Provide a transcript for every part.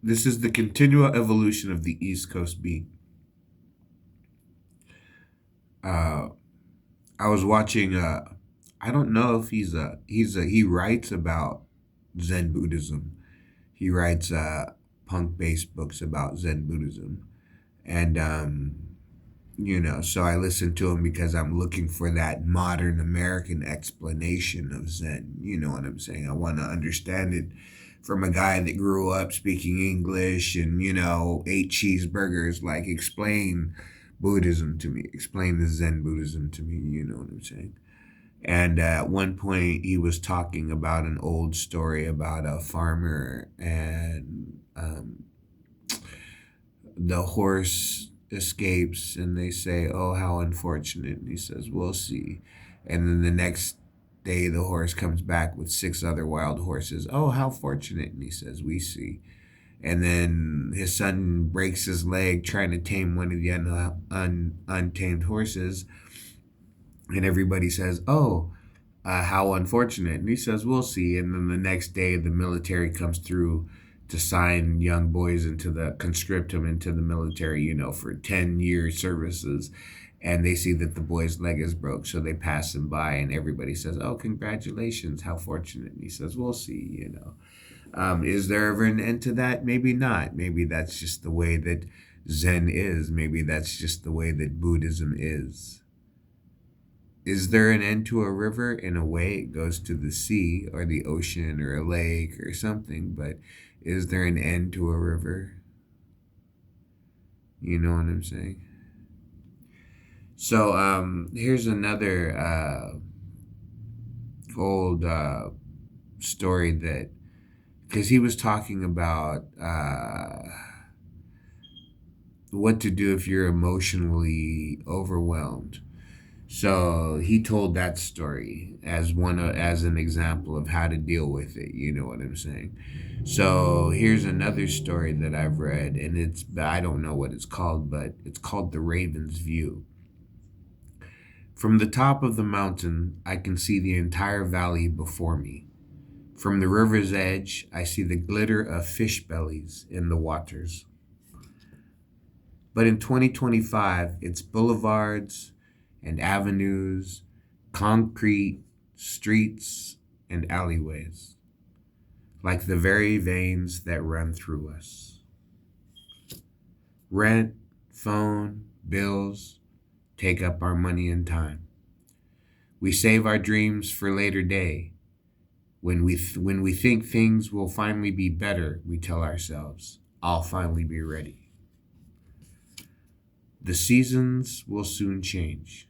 This is the continual evolution of the East Coast beat. Uh, I was watching. I don't know if he writes about Zen Buddhism. He writes punk based books about Zen Buddhism, and so I listen to him because I'm looking for that modern American explanation of Zen. You know what I'm saying? I want to understand it from a guy that grew up speaking English and, ate cheeseburgers. Like, explain Buddhism to me, explain the Zen Buddhism to me. You know what I'm saying? And at one point, he was talking about an old story about a farmer and the horse escapes, and they say, "Oh, how unfortunate." And he says, "We'll see." And then the next day, the horse comes back with six other wild horses. "Oh, how fortunate." And he says, "We see." And then his son breaks his leg trying to tame one of the untamed horses. And everybody says, "Oh, how unfortunate." And he says, "We'll see." And then the next day, the military comes through to sign young boys into conscript them into the military, for 10-year services. And they see that the boy's leg is broke. So they pass him by, and everybody says, "Oh, congratulations. How fortunate." And he says, "We'll see." Is there ever an end to that? Maybe not. Maybe that's just the way that Zen is. Maybe that's just the way that Buddhism is. Is there an end to a river? In a way, it goes to the sea or the ocean or a lake or something, but is there an end to a river? You know what I'm saying? So here's another old story that, because he was talking about what to do if you're emotionally overwhelmed. So he told that story as as an example of how to deal with it. You know what I'm saying? So here's another story that I've read, and I don't know what it's called, but it's called The Raven's View. From the top of the mountain, I can see the entire valley before me. From the river's edge, I see the glitter of fish bellies in the waters. But in 2025, it's boulevards and avenues, concrete streets and alleyways, like the very veins that run through us. Rent, phone, bills take up our money and time. We save our dreams for later day. When we think things will finally be better, we tell ourselves, "I'll finally be ready." The seasons will soon change.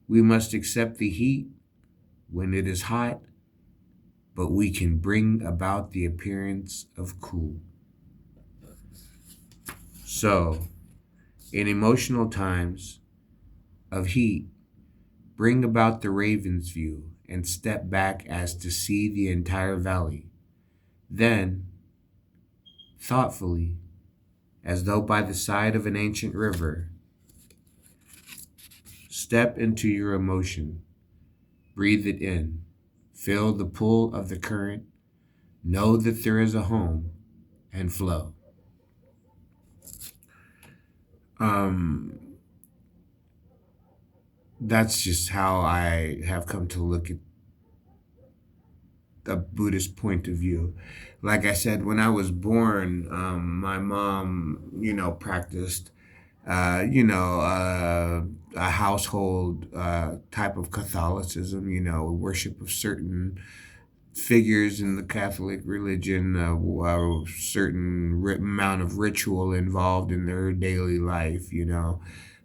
We must accept the heat when it is hot, but we can bring about the appearance of cool. So, in emotional times of heat, bring about the raven's view and step back as to see the entire valley. Then, thoughtfully, as though by the side of an ancient river, step into your emotion, breathe it in, feel the pull of the current, know that there is a home, and flow. Um, that's just how I have come to look at a Buddhist point of view. Like I said, when I was born, my mom, practiced, a household type of Catholicism, worship of certain figures in the Catholic religion, a certain amount of ritual involved in their daily life,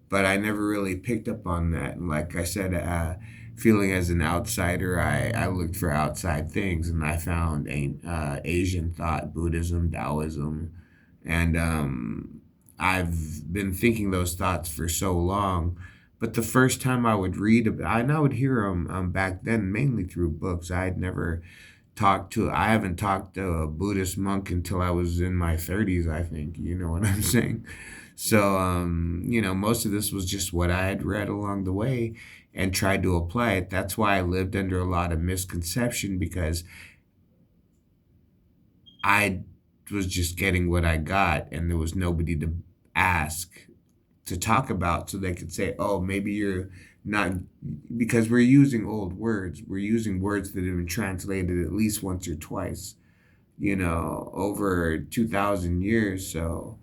But I never really picked up on that. And like I said, feeling as an outsider, I looked for outside things, and I found Asian thought, Buddhism, Taoism, and I've been thinking those thoughts for so long. But the first time I would read about, and I would hear them back then mainly through books. I haven't talked to a Buddhist monk until I was in my 30s, I think. You know what I'm saying? So, most of this was just what I had read along the way and tried to apply it. That's why I lived under a lot of misconception, because I was just getting what I got, and there was nobody to ask to talk about, so they could say, oh, maybe you're not, because we're using old words. We're using words that have been translated at least once or twice, over 2,000 years. So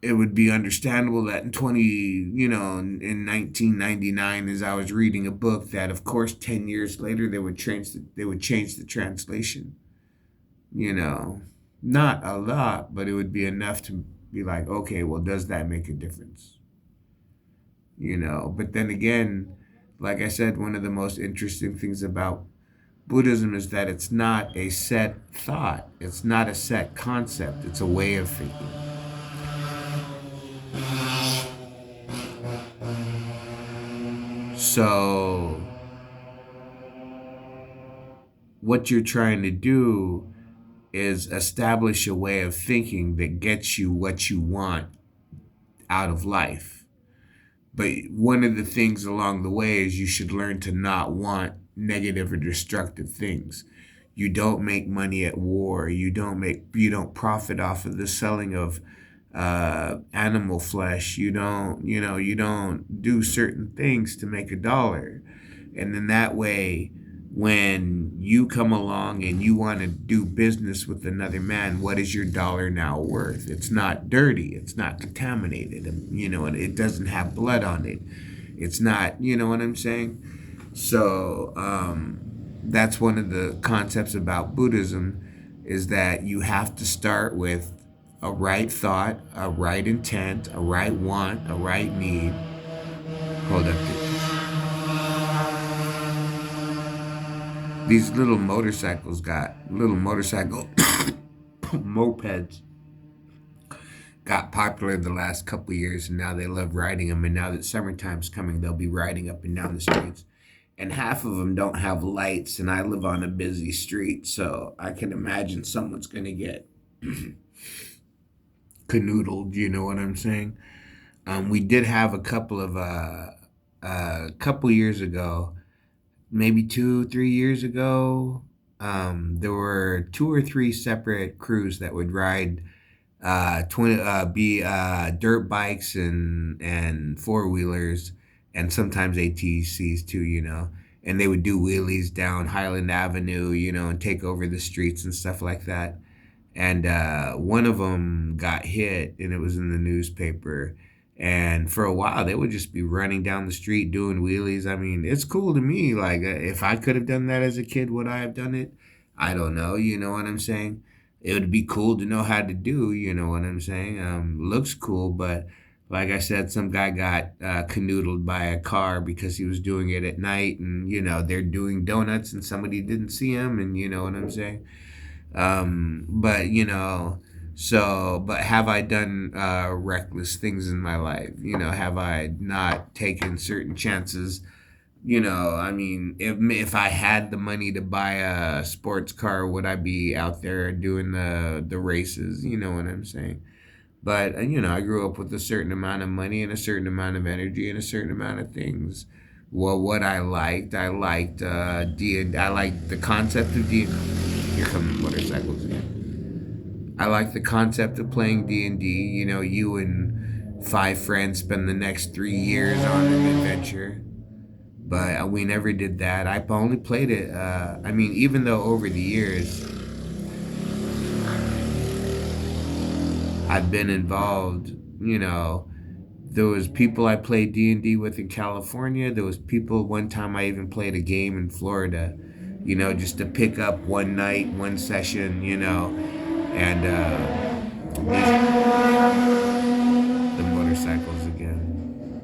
it would be understandable that in 1999, as I was reading a book, that of course 10 years later they would change the translation. Not a lot, but it would be enough to be like, okay, well, does that make a difference? But then again, like I said, one of the most interesting things about Buddhism is that it's not a set thought, it's not a set concept, it's a way of thinking. So, what you're trying to do is establish a way of thinking that gets you what you want out of life. But one of the things along the way is you should learn to not want negative or destructive things. You don't make money at war. You don't profit off of the selling of animal flesh. You don't do certain things to make a dollar. And then that way, when you come along and you want to do business with another man, what is your dollar now worth? It's not dirty. It's not contaminated. And it doesn't have blood on it. It's not, you know what I'm saying? So that's one of the concepts about Buddhism, is that you have to start with a right thought, a right intent, a right want, a right need. Hold up. These little motorcycle mopeds got popular the last couple of years, and now they love riding them. And now that summertime's coming, they'll be riding up and down the streets. And half of them don't have lights, and I live on a busy street, so I can imagine someone's going to get canoodled, you know what I'm saying? We did have a couple years ago, maybe 2-3 years ago, there were 2 or 3 separate crews that would ride dirt bikes and four-wheelers, and sometimes ATCs too, and they would do wheelies down Highland Avenue, and take over the streets and stuff like that. And one of them got hit, and it was in the newspaper. And for a while, they would just be running down the street doing wheelies. I mean, it's cool to me. Like, if I could have done that as a kid, would I have done it? I don't know. You know what I'm saying? It would be cool to know how to do. You know what I'm saying? Looks cool, but like I said, some guy got canoodled by a car because he was doing it at night, and they're doing donuts, and somebody didn't see him, and you know what I'm saying? But but have I done reckless things in my life? Have I not taken certain chances? I mean, if I had the money to buy a sports car, would I be out there doing the races? You know what I'm saying? But I grew up with a certain amount of money and a certain amount of energy and a certain amount of things. Well, what I liked D. I liked the concept of D. Here come motorcycles again. I like the concept of playing D&D. You and 5 friends spend the next 3 years on an adventure. But we never did that. I only played it. I mean, even though over the years I've been involved, there was people I played D&D with in California. There was people, one time I even played a game in Florida, just to pick up one night, one session, and the motorcycles again.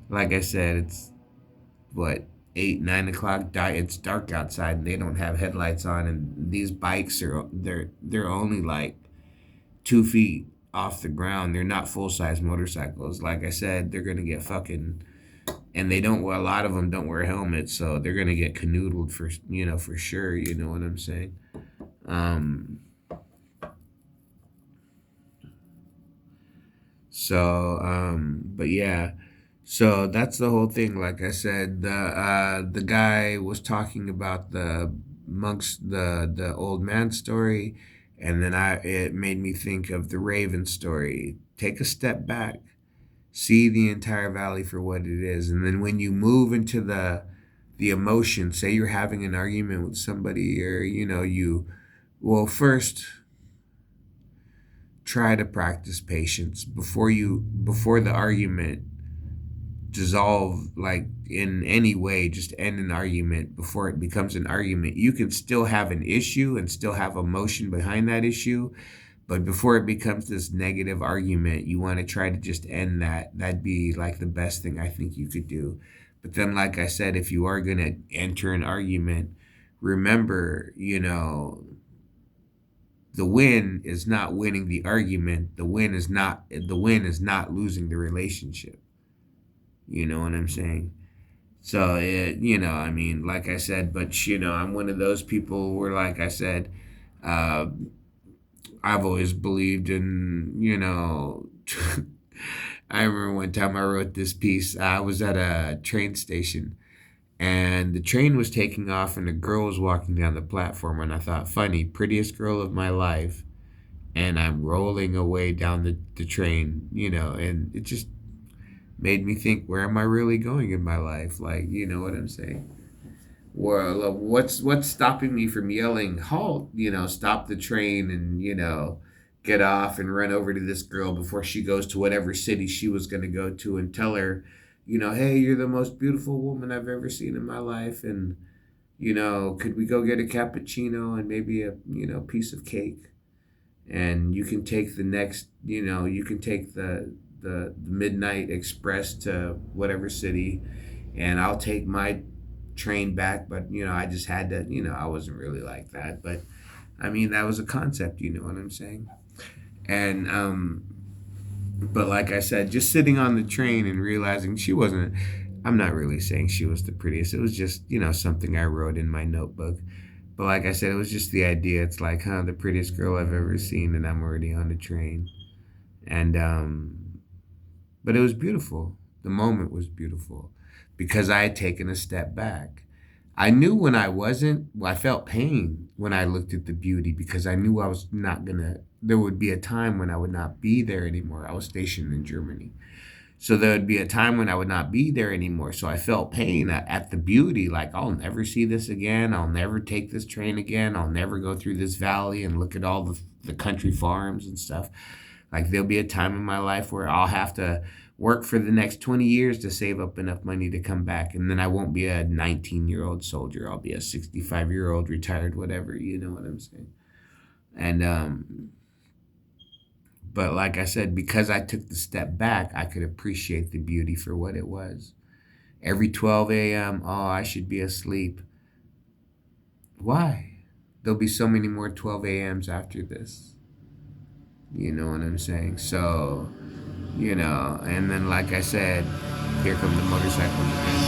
Like I said, it's what, 8-9 o'clock. It's dark outside, and they don't have headlights on. And these bikes they're only like 2 feet off the ground. They're not full size motorcycles. Like I said, they're gonna get fucking. And they don't. A lot of them don't wear helmets, so they're gonna get canoodled for sure. You know what I'm saying? But yeah. So that's the whole thing. Like I said, the guy was talking about the monks, the old man story, and then it made me think of the Raven story. Take a step back, see the entire valley for what it is, and then when you move into the emotion, say you're having an argument with somebody, or first try to practice patience before the argument dissolve, like in any way, just end an argument before it becomes an argument. You can still have an issue and still have emotion behind that issue, but before it becomes this negative argument, you want to try to just end that. That'd be like the best thing I think you could do. But then, like I said, if you are going to enter an argument, remember, the win is not winning the argument. The win is not losing the relationship. You know what I'm saying? So I mean, like I said, but I'm one of those people where, like I said, uh, I've always believed in, I remember one time I wrote this piece. I was at a train station, and the train was taking off, and a girl was walking down the platform, and I thought, funny, prettiest girl of my life, and I'm rolling away down the train, and it just made me think, where am I really going in my life? Like, you know what I'm saying? Well, what's stopping me from yelling, halt, stop the train, and, get off and run over to this girl before she goes to whatever city she was going to go to, and tell her, hey, you're the most beautiful woman I've ever seen in my life. And, could we go get a cappuccino and maybe a, piece of cake? And you can take you can take the midnight express to whatever city, and I'll take my train back. But I just had to, I wasn't really like that, but I mean, that was a concept, you know what I'm saying? And but like I said, just sitting on the train and realizing she wasn't, I'm not really saying she was the prettiest. It was just, something I wrote in my notebook. But like I said, it was just the idea. It's like, the prettiest girl I've ever seen, and I'm already on the train. And but it was beautiful. The moment was beautiful because I had taken a step back. I knew when I wasn't, well, I felt pain when I looked at the beauty, because I knew I was not gonna, there would be a time when I would not be there anymore. I was stationed in Germany. So there would be a time when I would not be there anymore. So I felt pain at the beauty, like, I'll never see this again. I'll never take this train again. I'll never go through this valley and look at all the country farms and stuff. Like, there'll be a time in my life where I'll have to work for the next 20 years to save up enough money to come back. And then I won't be a 19-year-old soldier. I'll be a 65-year-old retired, whatever, you know what I'm saying? And, but like I said, because I took the step back, I could appreciate the beauty for what it was. Every 12 a.m., oh, I should be asleep. Why? There'll be so many more 12 a.m.s after this. You know what I'm saying? So, and then like I said, here come the motorcycles again.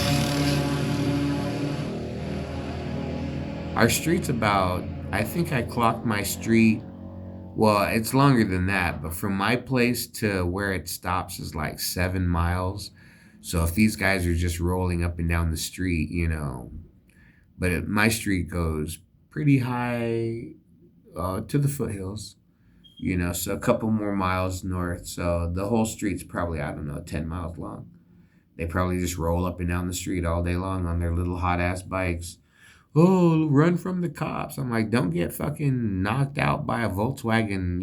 Our street's about, I think I clocked my street. Well, it's longer than that, but from my place to where it stops is like 7 miles. So if these guys are just rolling up and down the street, my street goes pretty high to the foothills, so a couple more miles north. So the whole street's probably, I don't know, 10 miles long. They probably just roll up and down the street all day long on their little hot ass bikes. Oh, run from the cops. I'm like, don't get fucking knocked out by a Volkswagen,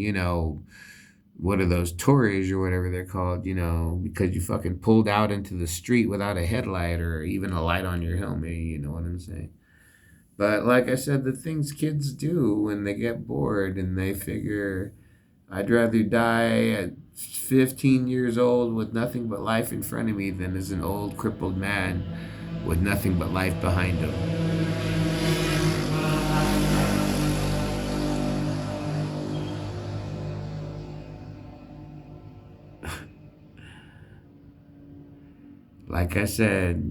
what are those, Tories or whatever they're called, because you fucking pulled out into the street without a headlight or even a light on your helmet, you know what I'm saying? But like I said, the things kids do when they get bored and they figure, I'd rather die at 15 years old with nothing but life in front of me than as an old crippled man with nothing but life behind him. Like I said,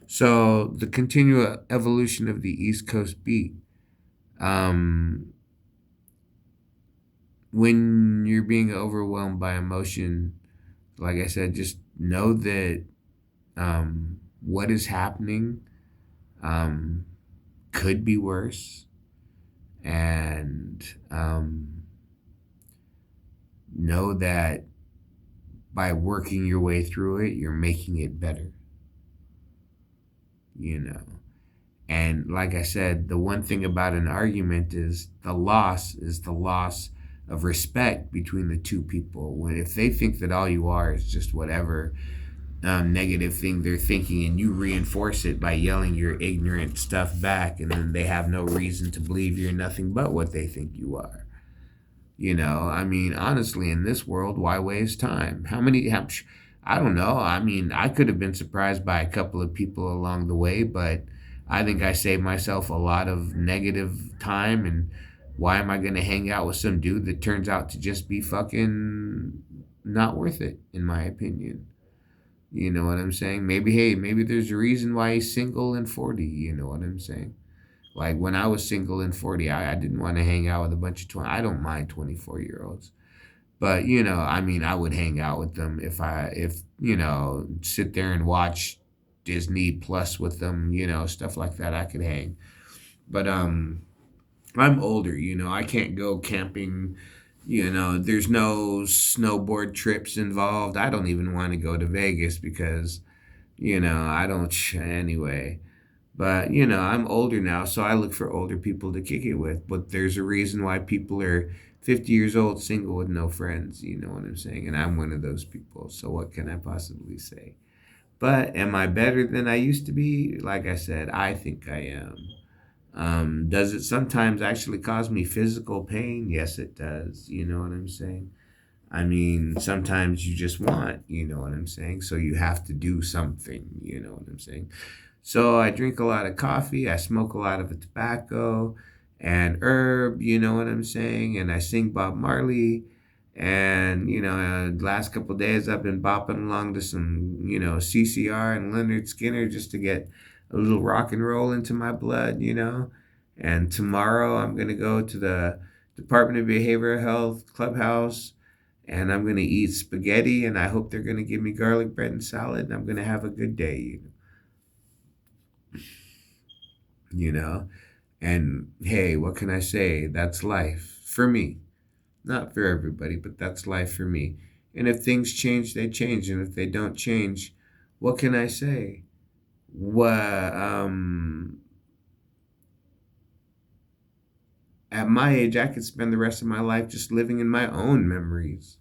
so the continual evolution of the East Coast beat. Um, when you're being overwhelmed by emotion, Like I said, just know that what is happening um, could be worse, and know that by working your way through it, you're making it better, you know. And like I said, the one thing about an argument is the loss of respect between the two people. When if they think that all you are is just whatever negative thing they're thinking, and you reinforce it by yelling your ignorant stuff back, and then they have no reason to believe you're nothing but what they think you are. You know, I mean, honestly, in this world, why waste time? I don't know. I mean, I could have been surprised by a couple of people along the way, but I think I saved myself a lot of negative time. And why am I going to hang out with some dude that turns out to just be fucking not worth it, in my opinion? You know what I'm saying? Maybe, hey, maybe there's a reason why he's single and 40. You know what I'm saying? Like when I was single and 40, I didn't want to hang out with a bunch of 20. I don't mind 24-year-olds. But, you know, I mean, I would hang out with them you know, sit there and watch Disney Plus with them, you know, stuff like that. I could hang. But I'm older, you know, I can't go camping, you know, there's no snowboard trips involved. I don't even want to go to Vegas because, you know, I don't anyway. But, you know, I'm older now, so I look for older people to kick it with. But there's a reason why people are 50 years old, single with no friends. You know what I'm saying? And I'm one of those people. So what can I possibly say? But am I better than I used to be? Like I said, I think I am. Does it sometimes actually cause me physical pain? Yes, it does. You know what I'm saying? I mean, sometimes you just want, you know what I'm saying? So you have to do something, you know what I'm saying? So I drink a lot of coffee, I smoke a lot of tobacco and herb, you know what I'm saying? And I sing Bob Marley. And, you know, last couple of days I've been bopping along to some, you know, CCR and Leonard Skinner just to get a little rock and roll into my blood, you know? And tomorrow I'm going to go to the Department of Behavioral Health clubhouse, and I'm going to eat spaghetti, and I hope they're going to give me garlic bread and salad, and I'm going to have a good day, you know? And hey, what can I say? That's life for me. Not for everybody, but that's life for me. And if things change, they change. And if they don't change, what can I say? What, at my age, I could spend the rest of my life just living in my own memories.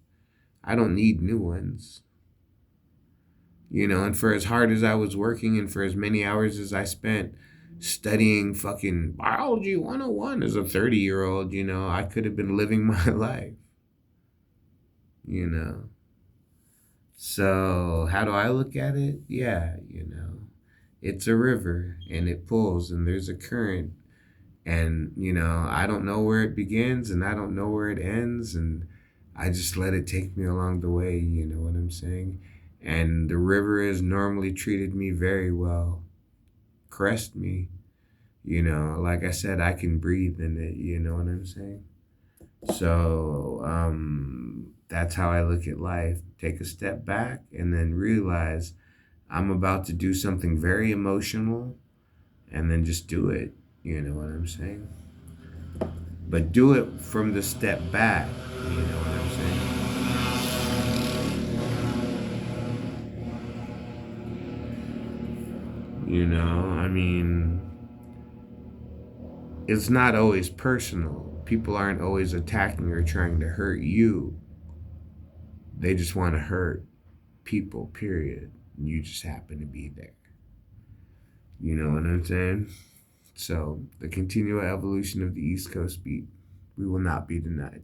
I don't need new ones. You know, and for as hard as I was working and for as many hours as I spent studying fucking biology 101 as a 30-year-old, you know, I could have been living my life, you know. So, how do I look at it? Yeah, you know, it's a river and it pulls and there's a current. And, you know, I don't know where it begins and I don't know where it ends. And I just let it take me along the way, you know what I'm saying? And the river has normally treated me very well, caressed me. You know, like I said, I can breathe in it, you know what I'm saying? So that's how I look at life. Take a step back and then realize I'm about to do something very emotional, and then just do it. You know what I'm saying? But do it from the step back. You know what I'm saying? You know, I mean, it's not always personal. People aren't always attacking or trying to hurt you. They just want to hurt people, period. You just happen to be there. You know what I'm saying? So, the continual evolution of the East Coast beat, we will not be denied.